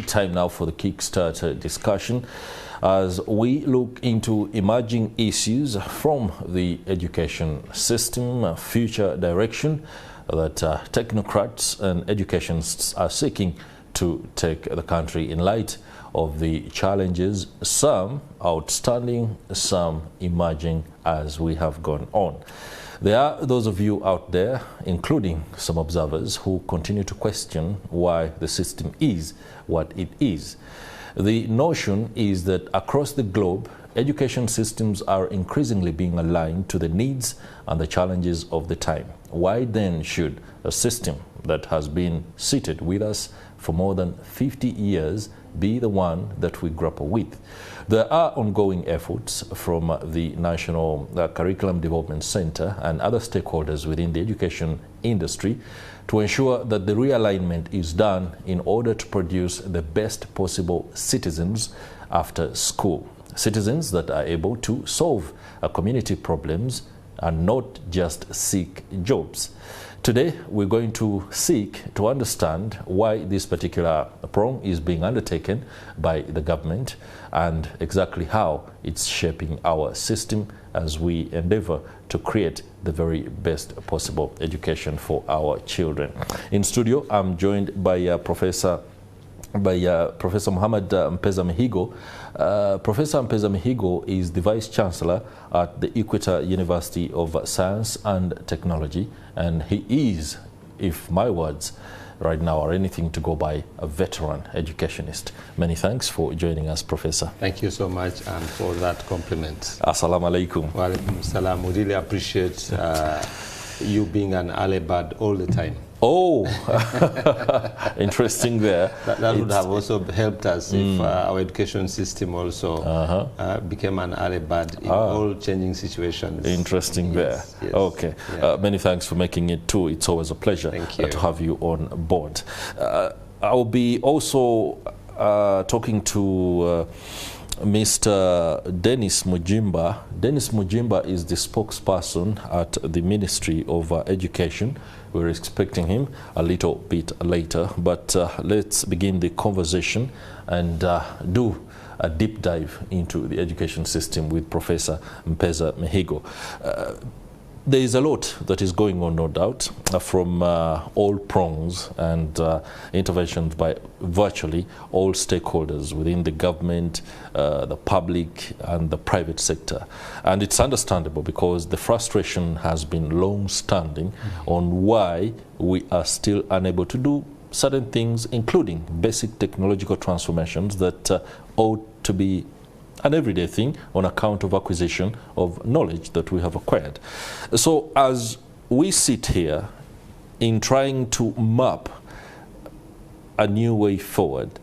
Time now for the Kickstarter discussion as we look into emerging issues from the education system, future direction that technocrats and educationists are seeking to take the country in light of the challenges, some outstanding, some emerging as we have gone on. There are those of you out there, including some observers, who continue to question why the system is what it is. The notion is that across the globe, education systems are increasingly being aligned to the needs and the challenges of the time. Why then should a system that has been seated with us for more than 50 years be the one that we grapple with? There are ongoing efforts from the National Curriculum Development Center and other stakeholders within the education industry to ensure that the realignment is done in order to produce the best possible citizens after school. Citizens that are able to solve community problems and not just seek jobs. Today, we're going to seek to understand why this particular prong is being undertaken by the government and exactly how it's shaping our system as we endeavor to create the very best possible education for our children. In studio, I'm joined by Professor Muhammad Mpeza-Mihigo. Professor Mpeza-Mihigo is the Vice Chancellor at the Equator University of Science and Technology, and he is, if my words right now are anything to go by, a veteran educationist. Many thanks for joining us, Professor. Thank you so much, and for that compliment. Assalamu alaikum. Wa alaikum salam. We really appreciate you being an early bird all the time. Oh, interesting there. That would have also helped us if our education system also became an early bird in all changing situations. Interesting there. Yes. Okay. Yeah. Many thanks for making it too. It's always a pleasure to have you on board. I'll be also talking to Mr. Dennis Mujimba. Dennis Mujimba is the spokesperson at the Ministry of Education. We're expecting him a little bit later, but let's begin the conversation and do a deep dive into the education system with Professor Mpeza-Mihigo. There is a lot that is going on, no doubt, from all prongs and interventions by virtually all stakeholders within the government, the public and the private sector. And it's understandable because the frustration has been long-standing on why we are still unable to do certain things, including basic technological transformations that ought to be an everyday thing on account of acquisition of knowledge that we have acquired. So as we sit here in trying to map a new way forward,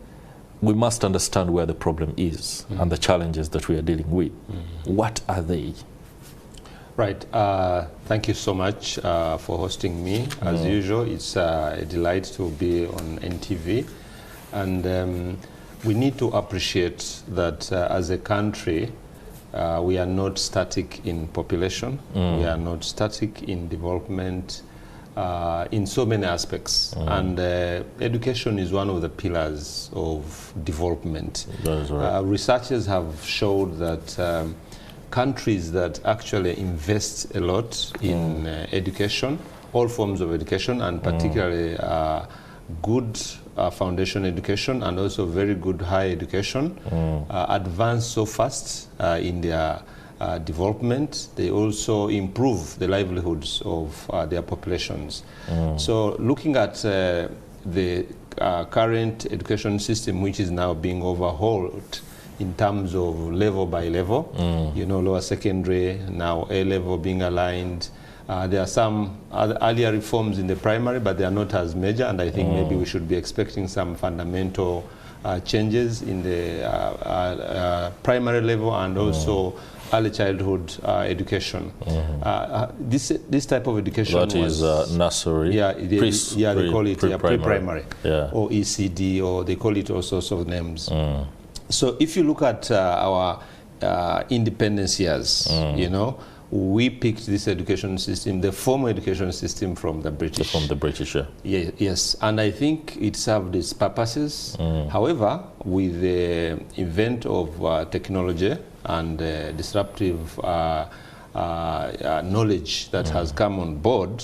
we must understand where the problem is and the challenges that we are dealing with. What are they? Right. Thank you so much for hosting me. As usual, it's a delight to be on NTV. And we need to appreciate that as a country, we are not static in population. We are not static in development in so many aspects. And education is one of the pillars of development. That is right. Researchers have showed that countries that actually invest a lot in education, all forms of education, and particularly good foundation education and also very good higher education, advance so fast in their development. They also improve the livelihoods of their populations. So looking at the current education system, which is now being overhauled in terms of level by level, you know, lower secondary, now A-level being aligned. There are some other earlier reforms in the primary, but they are not as major, and I think maybe we should be expecting some fundamental changes in the primary level and also early childhood education. This type of education that is nursery, they call it pre-primary, or ECD, or they call it all sorts of names. So if you look at our independence years, you know, we picked this education system, the formal education system from the British. From the British, yeah. Yes, and I think it served its purposes. However, with the event of technology and disruptive knowledge that has come on board,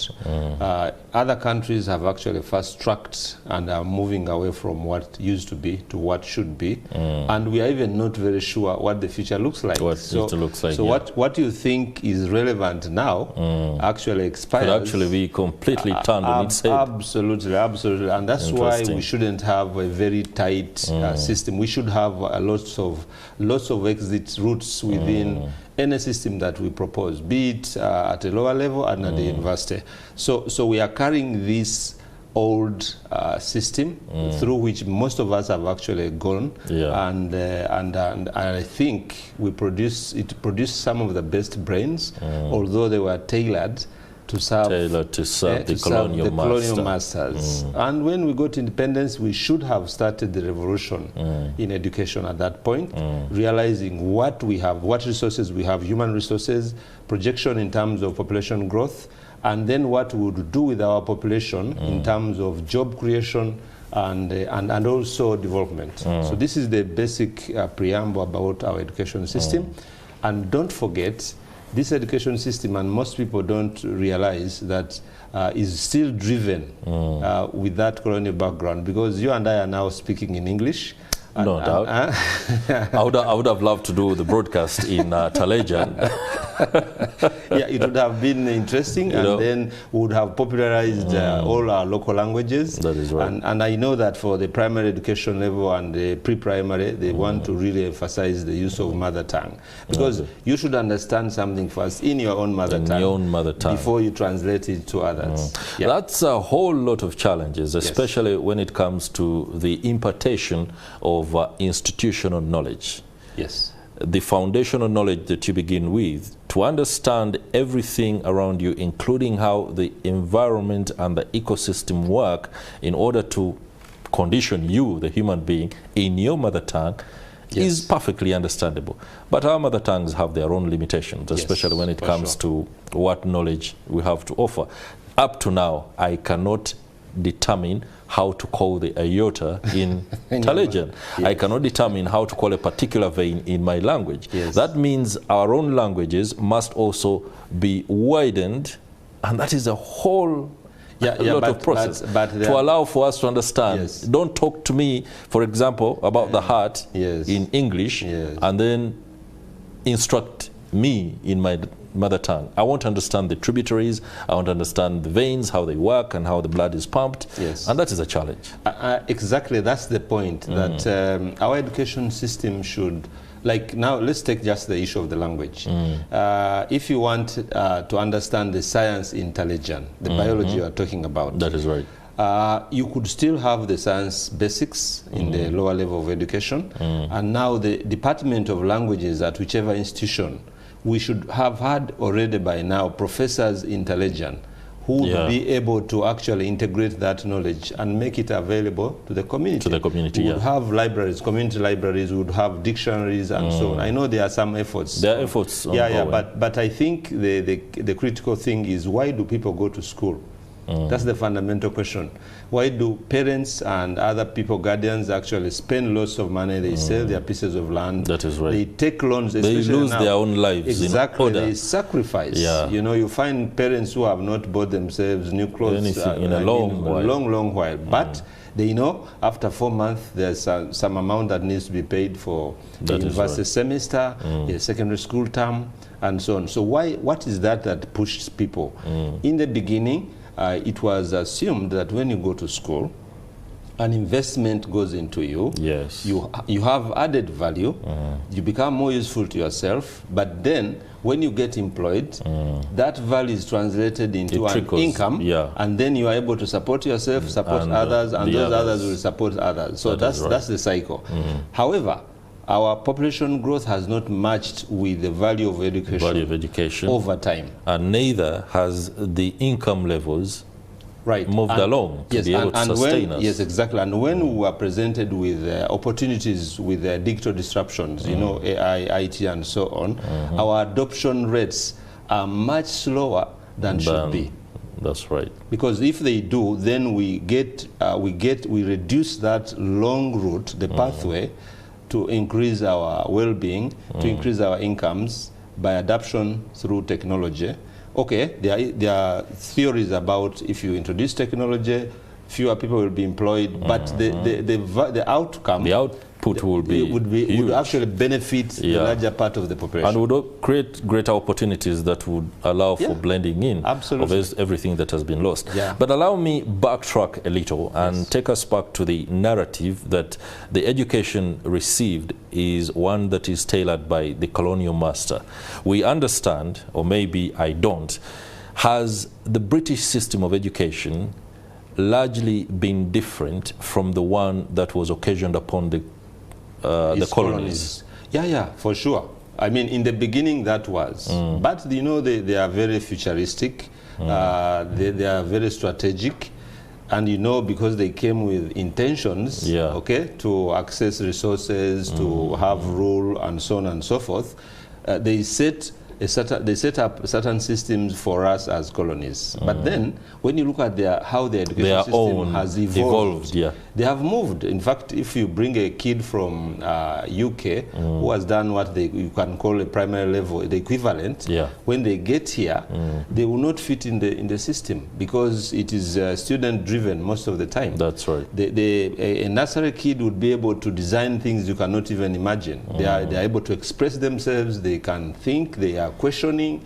other countries have actually fast-tracked and are moving away from what used to be to what should be, and we are even not very sure what the future looks like. What you think is relevant now actually expires. Could actually be completely turned on its head. Absolutely, and that's why we shouldn't have a very tight system. We should have lots of exit routes within any system that we propose, be it at a lower level and at the university. So we are carrying this old system through which most of us have actually gone, and I think it produced some of the best brains, although they were tailored to serve the colonial masters. And when we got independence, we should have started the revolution in education at that point, realizing what we have, what resources we have, human resources, projection in terms of population growth, and then what we would do with our population in terms of job creation and also development. So this is the basic preamble about our education system. And don't forget, this education system, and most people don't realize that, is still driven with that colonial background, because you and I are now speaking in English. No doubt. I would have loved to do the broadcast in Talejan. Yeah, it would have been interesting, and then we would have popularized all our local languages. That is right. And I know that for the primary education level and the pre-primary, they want to really emphasize the use of mother tongue, because you should understand something first in your own mother tongue before you translate it to others. That's a whole lot of challenges, especially when it comes to the impartation of institutional knowledge. Yes. The foundational knowledge that you begin with, to understand everything around you, including how the environment and the ecosystem work, in order to condition you, the human being, in your mother tongue, is perfectly understandable. But our mother tongues have their own limitations, especially when it comes to what knowledge we have to offer. Up to now, I cannot determine how to call the iota in Talejan. I cannot determine how to call a particular vein in my language. That means our own languages must also be widened, and that is a whole lot of process to allow for us to understand. Don't talk to me, for example, about the heart in English and then instruct me in my mother tongue. I want to understand the tributaries, I want to understand the veins, how they work and how the blood is pumped, and that is a challenge. Exactly, that's the point, that our education system should, like now let's take just the issue of the language. If you want to understand the science in Talejan, the biology you are talking about. That is right. You could still have the science basics in the lower level of education, and now the Department of Languages at whichever institution, we should have had already by now professors in Talejan who would be able to actually integrate that knowledge and make it available to the community. To the community, we would have libraries, community libraries, we would have dictionaries and so on. I know there are some efforts. There are efforts. But I think the critical thing is, why do people go to school? That's the fundamental question. Why do parents and other people, guardians, actually spend lots of money? They sell their pieces of land. That is right. They take loans. They lose their own lives. Exactly. They sacrifice. You know, you find parents who have not bought themselves new clothes in a long while. But they know after 4 months there's some amount that needs to be paid for the university semester, the secondary school term, and so on. So what is that pushes people? In the beginning, it was assumed that when you go to school, an investment goes into you. You have added value. You become more useful to yourself. But then, when you get employed, that value is translated into an income, and then you are able to support yourself, support others, and those others will support others. So that's the cycle. However, our population growth has not matched with the value of education over time. And neither has the income levels moved along to be able to sustain us. Yes, exactly. And when we were presented with opportunities with digital disruptions, you know, AI, IT, and so on, our adoption rates are much slower than should be. That's right. Because if they do, then we reduce that long route, the pathway, to increase our well-being, to increase our incomes by adoption through technology. Okay, there are theories about if you introduce technology, fewer people will be employed, but the outcome, the output would actually benefit the larger part of the population, and would create greater opportunities that would allow for blending in of everything that has been lost. But allow me backtrack a little and take us back to the narrative that the education received is one that is tailored by the colonial master. We understand, or maybe I don't, has the British system of education largely been different from the one that was occasioned upon the colonies? Yeah, for sure. I mean, in the beginning that was. But, you know, they are very futuristic. They are very strategic. And, you know, because they came with intentions, okay, to access resources, to have rule, and so on and so forth, they set up certain systems for us as colonies. But then, when you look at how the education system has evolved, they have moved. In fact, if you bring a kid from UK who has done what you can call a primary level, the equivalent, when they get here, they will not fit in the system because it is student-driven most of the time. That's right. A nursery kid would be able to design things you cannot even imagine. They are able to express themselves. They can think. They are questioning,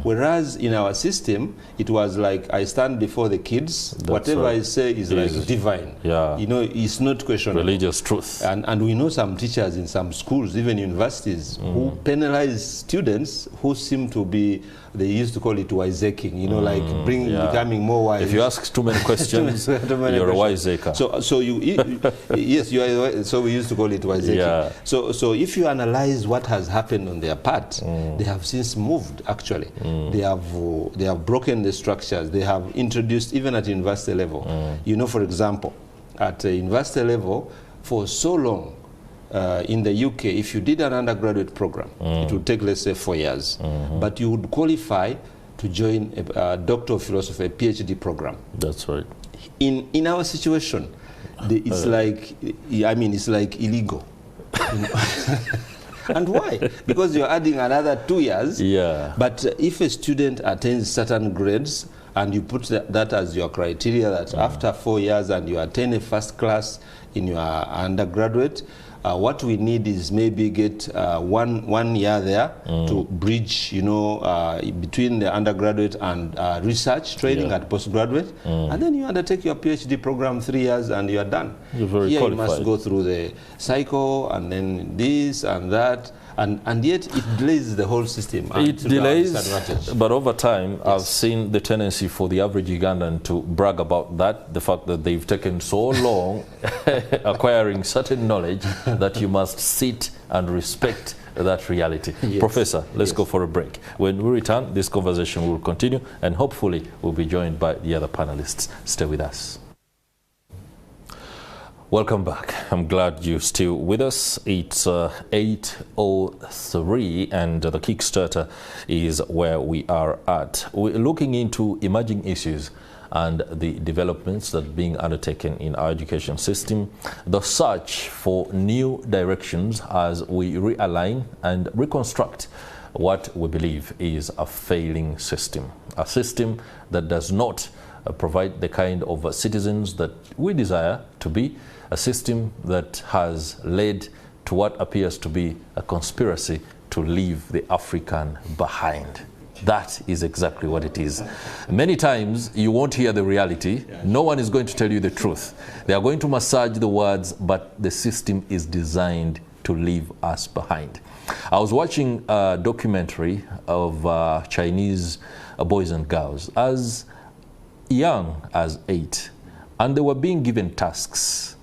whereas in our system it was like I stand before the kids. That's whatever I say is like divine. You know, it's not questionable. Religious truth. And we know some teachers in some schools, even universities, who penalize students who seem to be, they used to call it wiseacring, you know, like becoming more wise. If you ask too many questions, you're a wiseacre. So yes, you are. So we used to call it wiseacring. So if you analyze what has happened on their part, they have since moved. Actually, they have broken the structures. They have introduced, even at university level. You know, for example, at university level, for so long. In the UK, if you did an undergraduate program, it would take, let's say, 4 years. But you would qualify to join a Doctor of Philosophy, a PhD program. That's right. In our situation, it's like, I mean, it's like illegal. And why? Because you're adding another 2 years. But if a student attains certain grades, and you put that as your criteria, that after 4 years and you attain a first class in your undergraduate, what we need is maybe get one year there to bridge, you know, between the undergraduate and research training at postgraduate, and then you undertake your PhD program 3 years and you are done. You're very Here qualified. you must go through the cycle and then this and that. And yet it delays the whole system. It delays, but over time, I've seen the tendency for the average Ugandan to brag about that, the fact that they've taken so long acquiring certain knowledge that you must sit and respect that reality. Professor, let's go for a break. When we return, this conversation will continue, and hopefully we'll be joined by the other panelists. Stay with us. Welcome back. I'm glad you're still with us. It's 8:03 and the Kickstarter is where we are at. We're looking into emerging issues and the developments that are being undertaken in our education system, the search for new directions as we realign and reconstruct what we believe is a failing system, a system that does not provide the kind of citizens that we desire to be, a system that has led to what appears to be a conspiracy to leave the African behind. That is exactly what it is. Many times you won't hear the reality. No one is going to tell you the truth. They are going to massage the words, but the system is designed to leave us behind. I was watching a documentary of Chinese boys and girls as young as 8, and they were being given tasks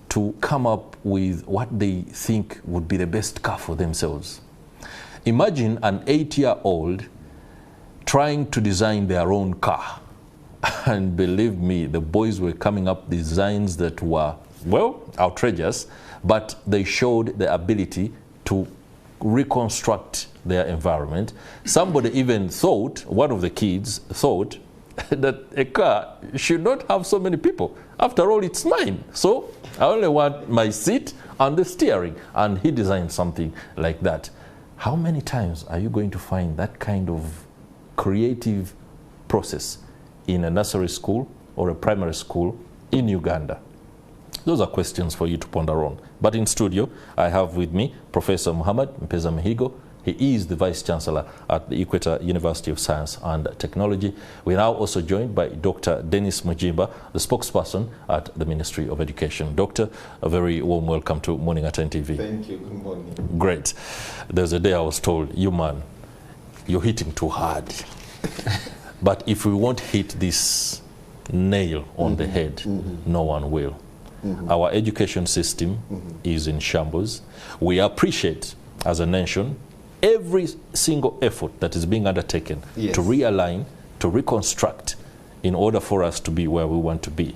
to come up with what they think would be the best car for themselves. Imagine an 8-year-old trying to design their own car. And believe me, the boys were coming up with designs that were, well, outrageous, but they showed the ability to reconstruct their environment. Somebody even thought, one of the kids thought, that a car should not have so many people. After all, it's mine. So I only want my seat and the steering. And he designed something like that. How many times are you going to find that kind of creative process in a nursery school or a primary school in Uganda? Those are questions for you to ponder on. But in studio, I have with me Professor Muhammad Mpeza Mihigo. He is the Vice Chancellor at the Equator University of Science and Technology. We're now also joined by Dr. Dennis Mujimba, the spokesperson at the Ministry of Education. Doctor, a very warm welcome to Morning at 10 TV. Thank you. Good morning. Great. There's a day I was told, you man, you're hitting too hard. But if we won't hit this nail on the head, no one will. Our education system is in shambles. We appreciate, as a nation, every single effort that is being undertaken to realign, to reconstruct, in order for us to be where we want to be.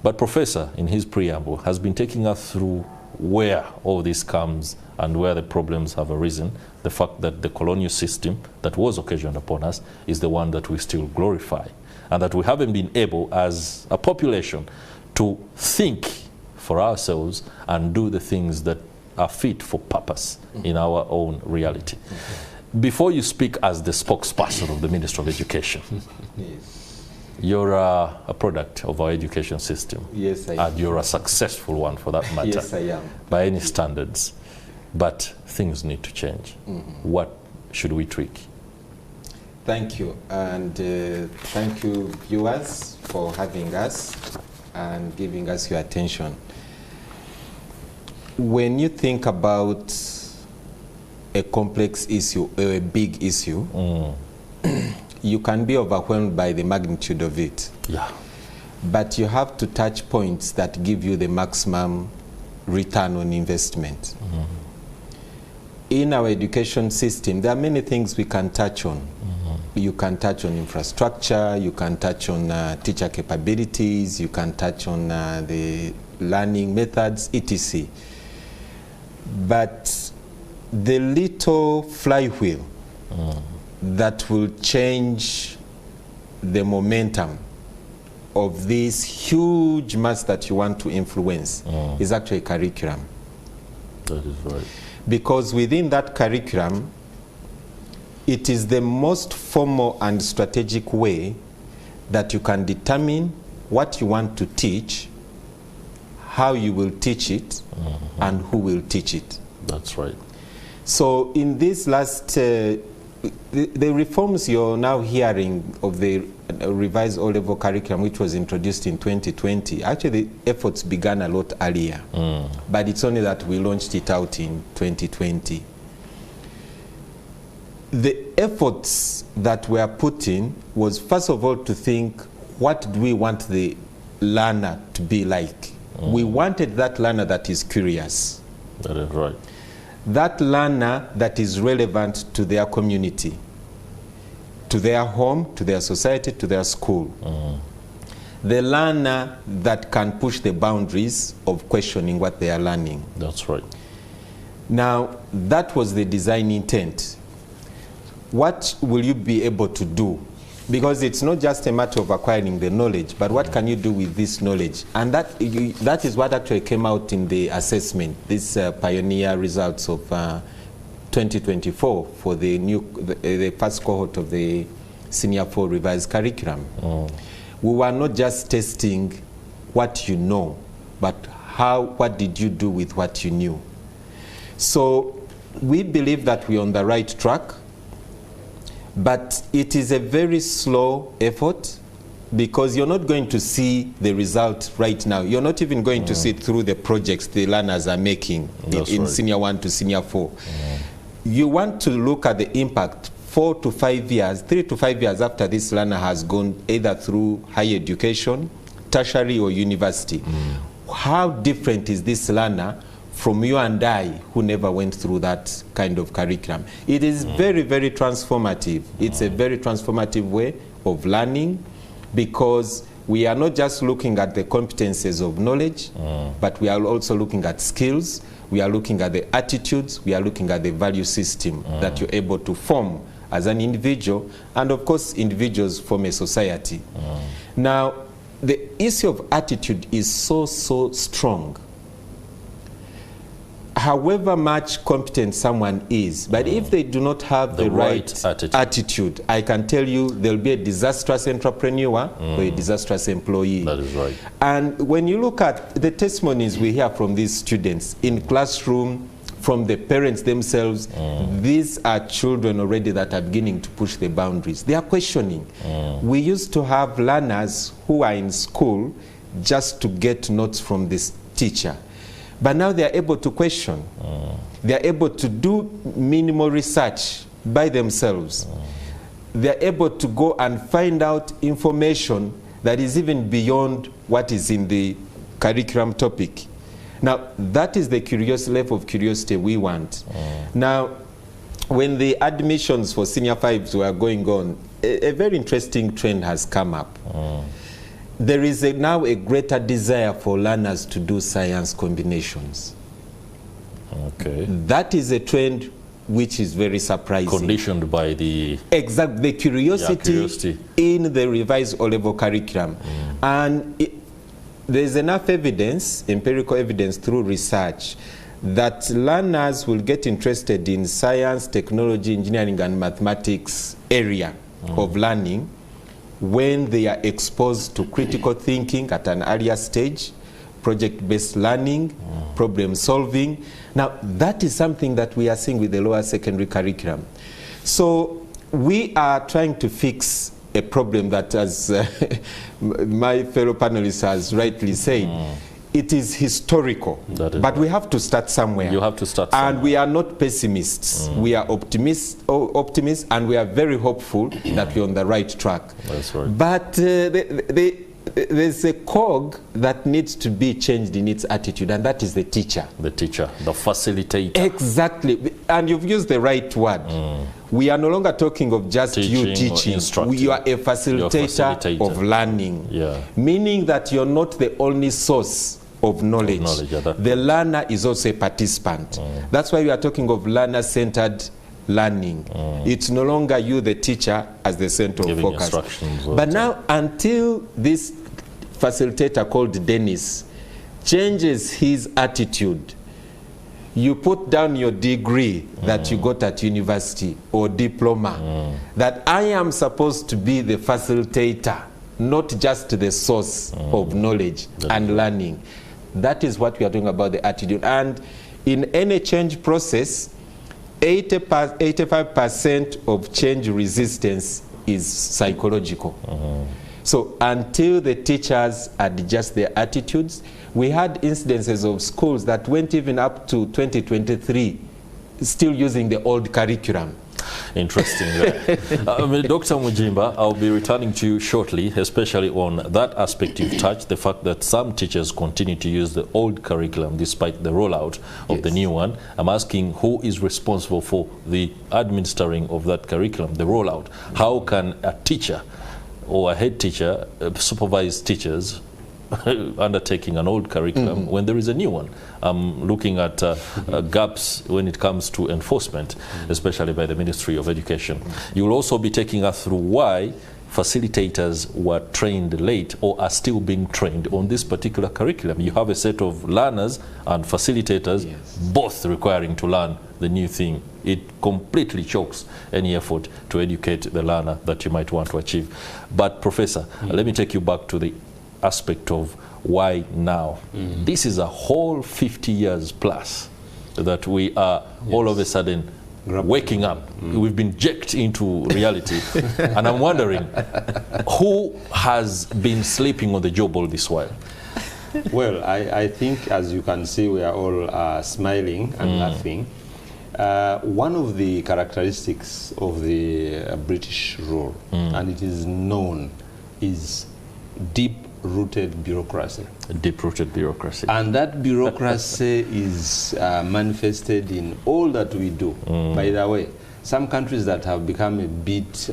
But Professor, in his preamble, has been taking us through where all this comes and where the problems have arisen. The fact that the colonial system that was occasioned upon us is the one that we still glorify, and that we haven't been able, as a population, to think for ourselves and do the things that are fit for purpose in our own reality. Before you speak as the spokesperson of the Ministry of Education, you're a product of our education system. Yes, I am. And you're a successful one, for that matter. Yes, I am. By any standards. But things need to change. What should we tweak? Thank you. And thank you, viewers, for having us and giving us your attention. When you think about a complex issue, a big issue, you can be overwhelmed by the magnitude of it. Yeah. But you have to touch points that give you the maximum return on investment. In our education system, there are many things we can touch on. You can touch on infrastructure, you can touch on teacher capabilities, you can touch on the learning methods, etc. But the little flywheel that will change the momentum of this huge mass that you want to influence is actually curriculum. That is right. Because within that curriculum, it is the most formal and strategic way that you can determine what you want to teach, how you will teach it, and who will teach it. That's right. So in this last, the reforms you're now hearing of the revised O-level curriculum, which was introduced in 2020, actually the efforts began a lot earlier. But it's only that we launched it out in 2020. The efforts that were put in was, first of all, to think, what do we want the learner to be like? We wanted that learner that is curious. That is right. That learner that is relevant to their community, to their home, to their society, to their school. The learner that can push the boundaries of questioning what they are learning. That's right. Now, that was the design intent. What will you be able to do? Because it's not just a matter of acquiring the knowledge, but what can you do with this knowledge? And that is what actually came out in the assessment, this pioneer results of 2024 for the first cohort of the Senior 4 revised curriculum. We were not just testing what you know, but what did you do with what you knew? So we believe that we're on the right track. But it is a very slow effort, because you're not going to see the result right now. You're not even going to see it through the projects the learners are making in Senior 1 to Senior 4. You want to look at the impact 4 to 5 years, 3 to 5 years after this learner has gone either through higher education, tertiary or university. How different is this learner from you and I, who never went through that kind of curriculum? It is very, very transformative. It's a very transformative way of learning, because we are not just looking at the competences of knowledge, but we are also looking at skills, we are looking at the attitudes, we are looking at the value system that you're able to form as an individual, and of course individuals form a society. Now, the issue of attitude is so strong. However much competent someone is, but if they do not have the right attitude, I can tell you there'll be a disastrous entrepreneur or a disastrous employee. That is right. And when you look at the testimonies we hear from these students in classroom, from the parents themselves, these are children already that are beginning to push the boundaries. They are questioning. We used to have learners who are in school just to get notes from this teacher. But now they are able to question. They are able to do minimal research by themselves. They are able to go and find out information that is even beyond what is in the curriculum topic. Now, that is the level of curiosity we want. Now, when the admissions for senior fives were going on, a very interesting trend has come up. There is now a greater desire for learners to do science combinations. Okay. That is a trend which is very surprising. Conditioned by the... Exactly, the curiosity in the revised O-level curriculum. And there's enough evidence, empirical evidence through research, that learners will get interested in science, technology, engineering, and mathematics area of learning when they are exposed to critical thinking at an earlier stage, project-based learning, problem solving. Now, that is something that we are seeing with the lower secondary curriculum. So we are trying to fix a problem that, as my fellow panelist has rightly said, it is historical, but we have to start somewhere. You have to start somewhere. And we are not pessimists. We are optimists, and we are very hopeful that we're on the right track. That's right. But there's a cog that needs to be changed in its attitude, and that is the teacher. The teacher, the facilitator. Exactly. And you've used the right word. We are no longer talking of just you teaching. You are a facilitator of learning. Meaning that you're not the only source of knowledge. The learner is also a participant. That's why we are talking of learner-centered learning. It's no longer you, the teacher, as the center of focus. But now, until this facilitator called Dennis changes his attitude, you put down your degree that you got at university or diploma, that I am supposed to be the facilitator, not just the source of knowledge and learning. That is what we are talking about, the attitude. And in any change process, 85% of change resistance is psychological. So until the teachers adjust their attitudes, we had incidences of schools that went even up to 2023 still using the old curriculum. Interesting. Dr. Mujimba, I'll be returning to you shortly, especially on that aspect you've touched, the fact that some teachers continue to use the old curriculum despite the rollout of the new one. I'm asking who is responsible for the administering of that curriculum, the rollout. How can a teacher or a head teacher supervise teachers undertaking an old curriculum when there is a new one? I'm looking at gaps when it comes to enforcement, especially by the Ministry of Education. You'll also be taking us through why facilitators were trained late or are still being trained on this particular curriculum. You have a set of learners and facilitators, both requiring to learn the new thing. It completely chokes any effort to educate the learner that you might want to achieve. But Professor, let me take you back to the aspect of why now. This is a whole 50 years plus that we are all of a sudden waking up. We've been jerked into reality. And I'm wondering, who has been sleeping on the job all this while? Well, I think, as you can see, we are all smiling and laughing. One of the characteristics of the British rule, and it is known, is deep-rooted bureaucracy. Deep-rooted bureaucracy. And that bureaucracy is manifested in all that we do. By the way, some countries that have become a bit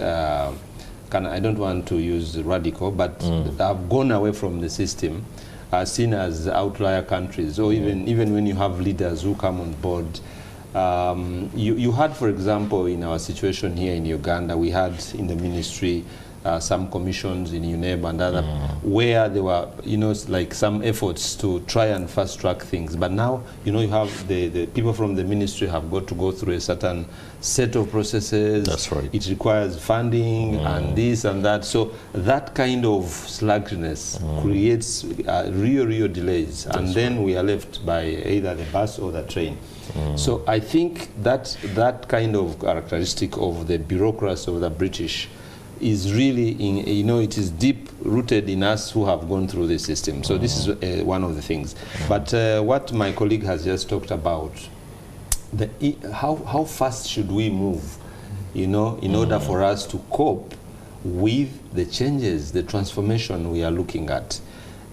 I don't want to use radical, but have gone away from the system are seen as outlier countries, or even when you have leaders who come on board. You had, for example, in our situation here in Uganda, we had in the ministry some commissions in UNEB and other, where there were, like some efforts to try and fast track things. But now, you have the people from the ministry have got to go through a certain set of processes. That's right. It requires funding and this and that. So that kind of sluggishness creates real delays. And then we are left by either the bus or the train. So I think that kind of characteristic of the bureaucracy of the British is really, it is deep rooted in us who have gone through this system. So this is one of the things. But what my colleague has just talked about, how fast should we move, in order for us to cope with the changes, the transformation we are looking at.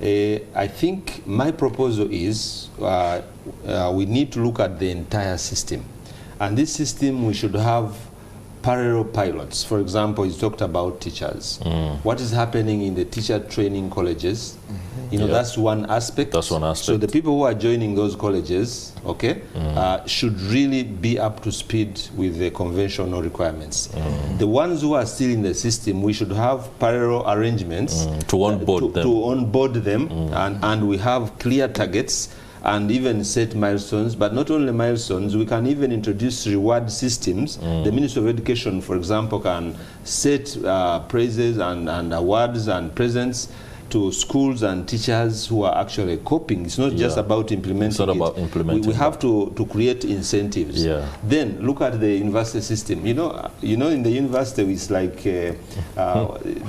I think my proposal is we need to look at the entire system. And this system, we should have parallel pilots. For example, you talked about teachers. What is happening in the teacher training colleges? That's one aspect. That's one aspect. So the people who are joining those colleges, should really be up to speed with the conventional requirements. The ones who are still in the system, we should have parallel arrangements to onboard them. To onboard them, and we have clear targets and even set milestones. But not only milestones, we can even introduce reward systems. The Ministry of Education, for example, can set praises and awards and presents to schools and teachers who are actually coping. It's not just about implementing. It's not about implementing. We have to create incentives. Then look at the university system. In the university, it's like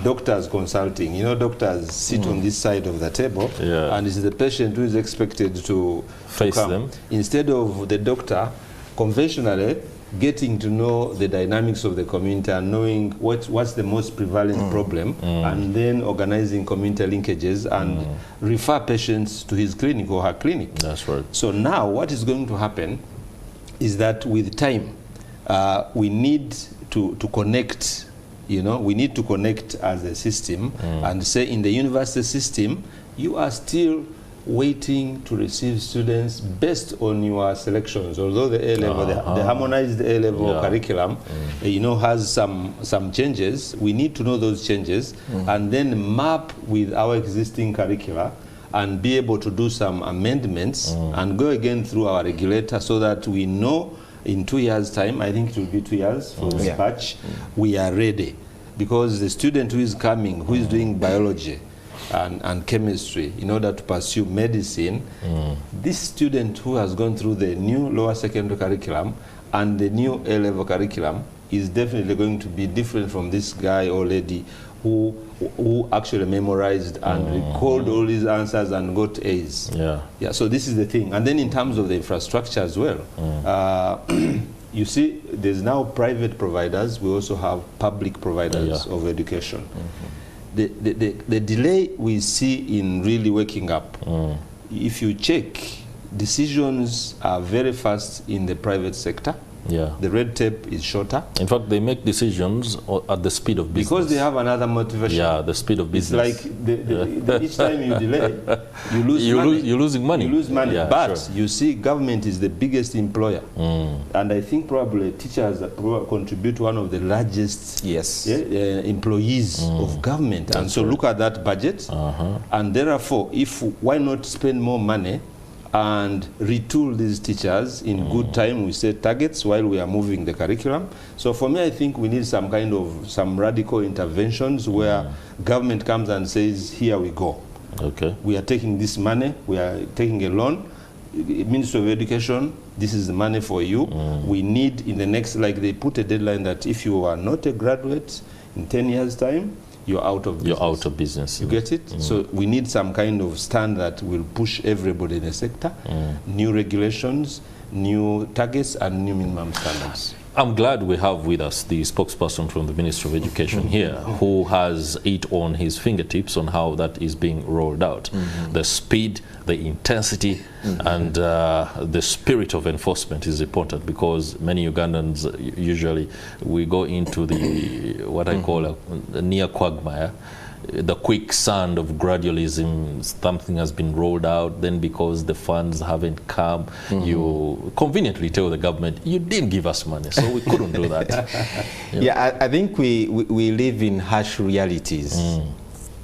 doctors consulting. Doctors sit on this side of the table, and it's the patient who is expected to face come. them. Instead of the doctor conventionally getting to know the dynamics of the community and knowing what's the most prevalent problem, and then organizing community linkages and refer patients to his clinic or her clinic. That's right. So now what is going to happen is that with time, we need to connect, we need to connect as a system and say in the university system, you are still waiting to receive students based on your selections. Although the A-level, the harmonized A-level curriculum, has some changes, we need to know those changes and then map with our existing curricula and be able to do some amendments and go again through our regulator so that we know in 2 years' time, I think it will be 2 years for this batch, we are ready. Because the student who is coming, who is doing biology, and chemistry in order to pursue medicine, this student who has gone through the new lower secondary curriculum and the new A-level curriculum is definitely going to be different from this guy or lady who actually memorized and recalled all these answers and got A's. So this is the thing. And then in terms of the infrastructure as well, you see there's now private providers, we also have public providers of education. The delay we see in really waking up, if you check, decisions are very fast in the private sector. The red tape is shorter. In fact, they make decisions at the speed of business. Because they have another motivation. The speed of business. It's like each time you delay, you lose money. You're losing money. You lose money. But you see, government is the biggest employer. And I think probably teachers contribute one of the largest employees of government. And so look at that budget. And therefore, why not spend more money and retool these teachers in good time? We set targets while we are moving the curriculum. So for me, I think we need some radical interventions where government comes and says, here we go. We are taking this money, we are taking a loan. Ministry of Education, this is the money for you. We need in the next, like they put a deadline that if you are not a graduate in 10 years' time, you're out of business. You're out of business. You get it? So we need some kind of standard that will push everybody in the sector, new regulations, new targets, and new minimum standards. I'm glad we have with us the spokesperson from the Ministry of Education here, who has it on his fingertips on how that is being rolled out. The speed, the intensity, and the spirit of enforcement is important, because many Ugandans usually, we go into the, what I call a near quagmire, the quicksand of gradualism. Something has been rolled out, then because the funds haven't come, you conveniently tell the government, you didn't give us money, so we couldn't do that. Yeah, I think we live in harsh realities.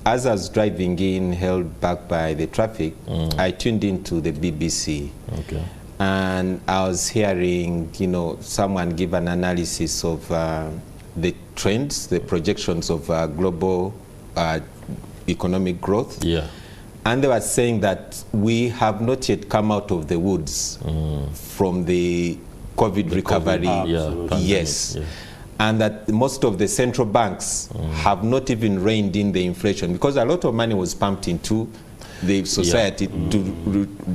As I was driving in, held back by the traffic, I tuned into the BBC. Okay. And I was hearing, you know, someone give an analysis of the trends, the projections of global economic growth. Yeah. And they were saying that we have not yet come out of the woods from the COVID recovery. Yes. Yeah. And that most of the central banks have not even reined in the inflation, because a lot of money was pumped into the society to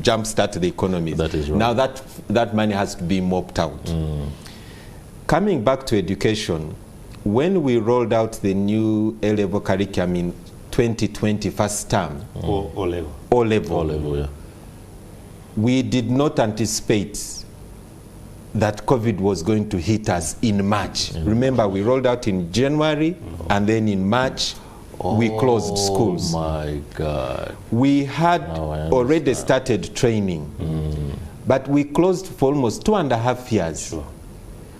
jumpstart the economy. That is right. Now that money has to be mopped out. Coming back to education, when we rolled out the new A-level curriculum in 2020 first term, O-level, yeah, we did not anticipate that COVID was going to hit us in March. Remember, we rolled out in January, and then in March, we closed schools. Oh my God. We had already started training, but we closed for almost 2.5 years. Sure.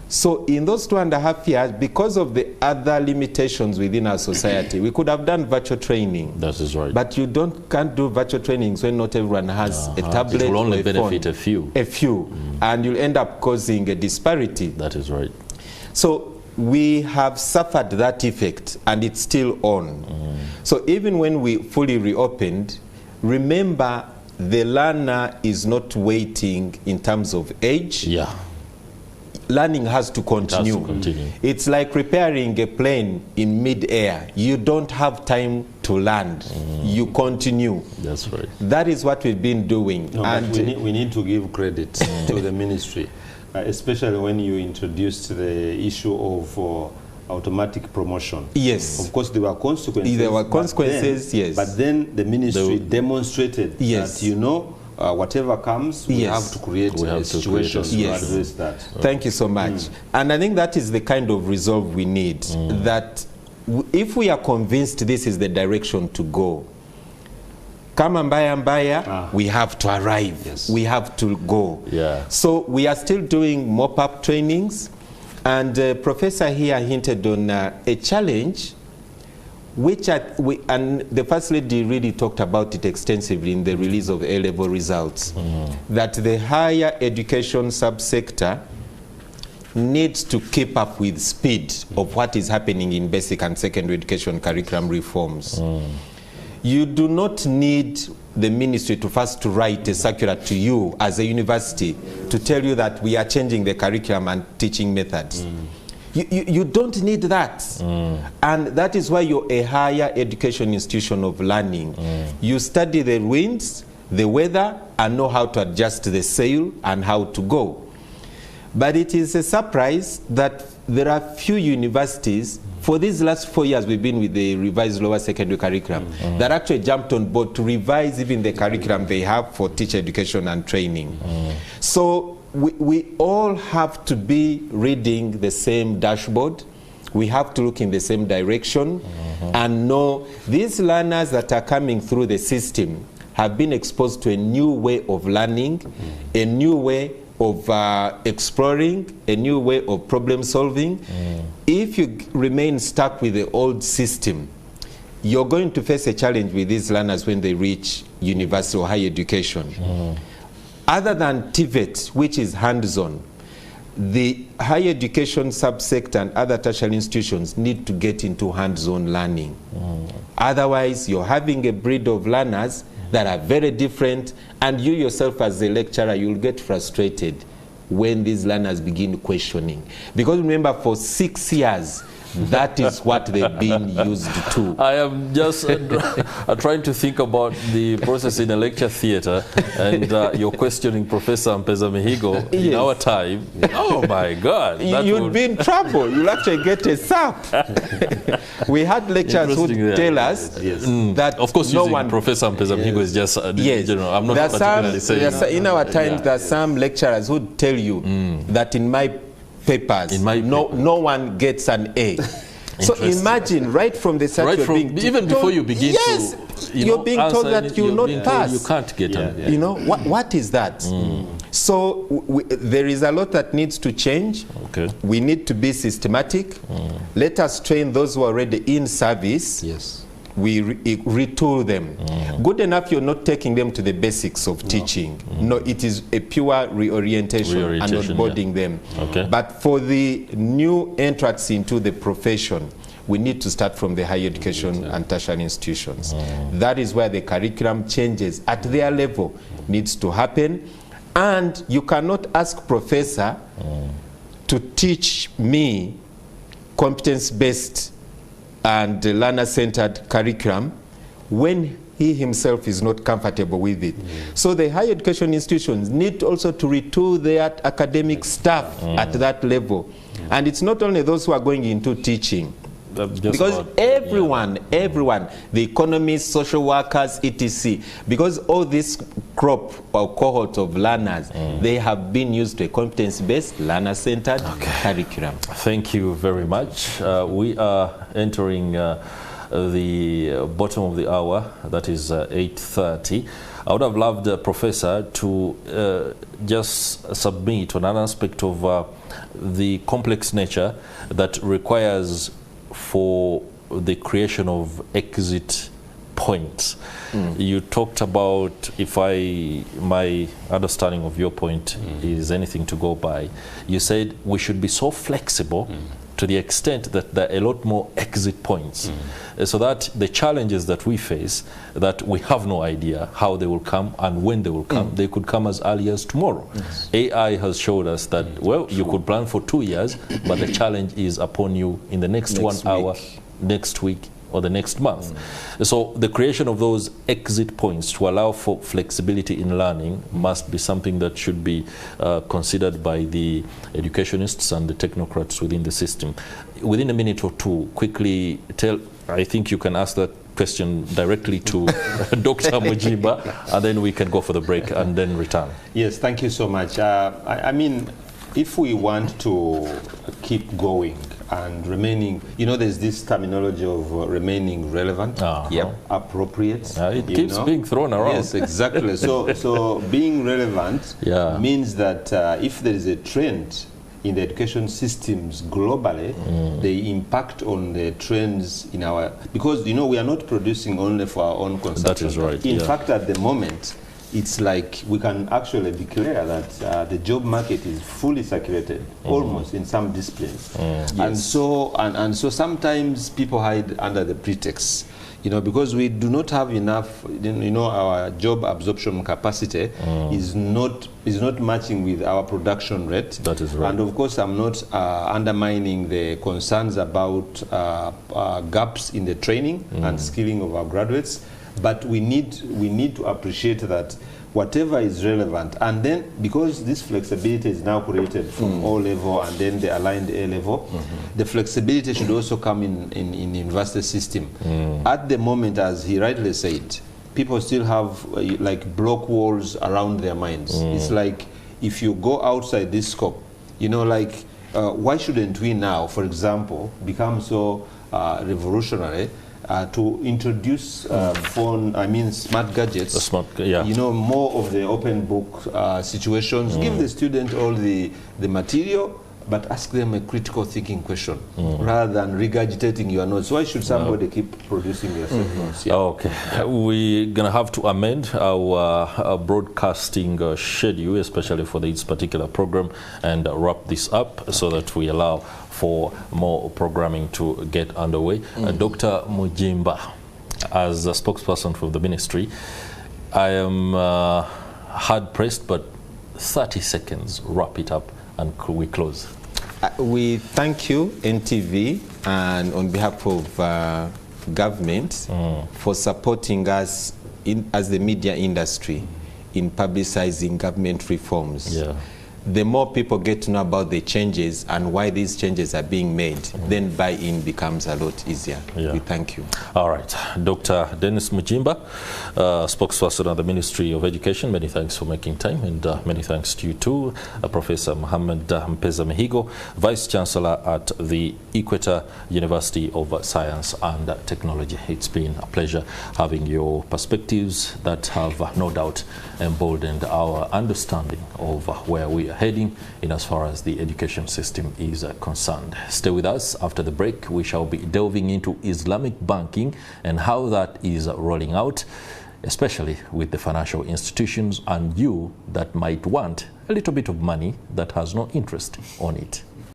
So in those 2.5 years, because of the other limitations within our society, we could have done virtual training. That is right. But you can't do virtual trainings when not everyone has a tablet. It will only or a benefit phone. a few. A few. And you'll end up causing a disparity. That is right. So we have suffered that effect, and it's still on. So even when we fully reopened, remember, the learner is not waiting in terms of age. Yeah. Learning has to continue. It has to continue. It's like repairing a plane in mid-air. You don't have time to land. You continue. That's right. That is what we've been doing. No, and but we need to give credit to the ministry, especially when you introduced the issue of automatic promotion. yes, Of course, there were consequences. There were consequences, yes. But then the ministry demonstrated Yes. that, you know, whatever comes, we Yes. have to create We have a to situation create a to solution. address that. Thank you so much. And I think that is the kind of resolve we need, that if we are convinced this is the direction to go, kama mbaya, we have to arrive. Yes. We have to go. Yeah. So we are still doing mop-up trainings, and Professor here hinted on a challenge which and the First Lady really talked about it extensively in the release of A-level results, that the higher education subsector needs to keep up with speed of what is happening in basic and secondary education curriculum reforms. You do not need the ministry to first write a circular to you as a university to tell you that we are changing the curriculum and teaching methods. You don't need that. And that is why you're a higher education institution of learning. You study the winds, the weather, and know how to adjust the sail and how to go. But it is a surprise that there are few universities, for these last 4 years we've been with the revised lower secondary curriculum, that actually jumped on board to revise even the curriculum they have for teacher education and training. So we all have to be reading the same dashboard. We have to look in the same direction and know these learners that are coming through the system have been exposed to a new way of learning, a new way of exploring, a new way of problem solving. If you remain stuck with the old system, you're going to face a challenge with these learners when they reach university or higher education. Other than TVET, which is hands-on, the higher education subsector and other tertiary institutions need to get into hands-on learning. Otherwise, you're having a breed of learners that are very different, and you yourself as a lecturer, you'll get frustrated when these learners begin questioning. Because remember, for 6 years, that is what they've been used to. I am just trying to think about the process in a lecture theatre, and you're questioning Professor Mpeza Mihigo in our time. Oh my God. You'd be in trouble. You'll actually get a SAP. We had lecturers who tell us that of course, no one... Professor Mpeza Mihigo is just, you know, I'm not particularly saying... In our times, there are some lecturers who tell you that in my papers, no one gets an A. So imagine, right from the start, even before you begin to, you're being told that you will not pass. You can't get an A. You know, what is that? So there is a lot that needs to change. Okay. We need to be systematic. Let us train those who are already in service. Yes. We retool them. Good enough you're not taking them to the basics of teaching. No, it is a pure reorientation and onboarding them. Okay. But for the new entrants into the profession, we need to start from the higher education and tertiary institutions. That is where the curriculum changes at their level needs to happen. And you cannot ask professor to teach me competence-based and learner-centered curriculum when he himself is not comfortable with it. So the higher education institutions need also to retool their academic staff at that level. And it's not only those who are going into teaching, because everyone, the economists, social workers, etc., because all this crop or cohort of learners, they have been used to a competence-based, learner-centered curriculum. Thank you very much. We are entering the bottom of the hour, that is 8:30. I would have loved, Professor, to just submit on an aspect of the complex nature that requires for the creation of exit points. You talked about, if my understanding of your point is anything to go by, you said we should be so flexible to the extent that there are a lot more exit points, so that the challenges that we face, that we have no idea how they will come and when they will come. They could come as early as tomorrow. AI has showed us that, well, you could plan for 2 years, but the challenge is upon you in the next 1 hour, next week, or the next month. So the creation of those exit points to allow for flexibility in learning must be something that should be considered by the educationists and the technocrats within the system. Within a minute or two, quickly tell, I think you can ask that question directly to Dr. Mujimba, and then we can go for the break and then return. Yes, thank you so much. I mean, if we want to keep going and remaining, you know, there's this terminology of remaining relevant, appropriate. It keeps being thrown around. Yes, exactly. So being relevant means that if there is a trend in the education systems globally, they impact on the trends in our, because, you know, we are not producing only for our own consumption. That is right. In fact, at the moment, it's like we can actually declare that the job market is fully saturated, almost in some disciplines. And so sometimes people hide under the pretext, you know, because we do not have enough, you know, our job absorption capacity is not matching with our production rate. That is right. And of course, I'm not undermining the concerns about gaps in the training and skilling of our graduates. But we need to appreciate that whatever is relevant, and then because this flexibility is now created from O level and then the aligned A level, the flexibility should also come in university system. At the moment, as he rightly said, people still have like block walls around their minds. It's like if you go outside this scope, you know, like why shouldn't we now, for example, become so revolutionary to introduce smart gadgets, you know, more of the open book situations, give the student all the material, but ask them a critical thinking question rather than regurgitating your notes. Why should somebody keep producing your notes? Okay, we're going to have to amend our broadcasting schedule, especially for this particular program, and wrap this up so that we allow for more programming to get underway. Dr. Mujimba, as a spokesperson for the ministry, I am hard-pressed but 30 seconds, wrap it up, and we close. We thank you, NTV, and on behalf of government for supporting us as the media industry in publicizing government reforms. Yeah. The more people get to know about the changes and why these changes are being made, then buy-in becomes a lot easier. Yeah. We thank you. All right. Dr. Dennis Mujimba, spokesperson of the Ministry of Education, many thanks for making time, and many thanks to you too. Professor Mohammed Mpeza Mehigo, Vice Chancellor at the Equator University of Science and Technology. It's been a pleasure having your perspectives that have no doubt emboldened our understanding of where we are heading in as far as the education system is concerned. Stay with us. After the break, we shall be delving into Islamic banking and how that is rolling out, especially with the financial institutions and you that might want a little bit of money that has no interest on it.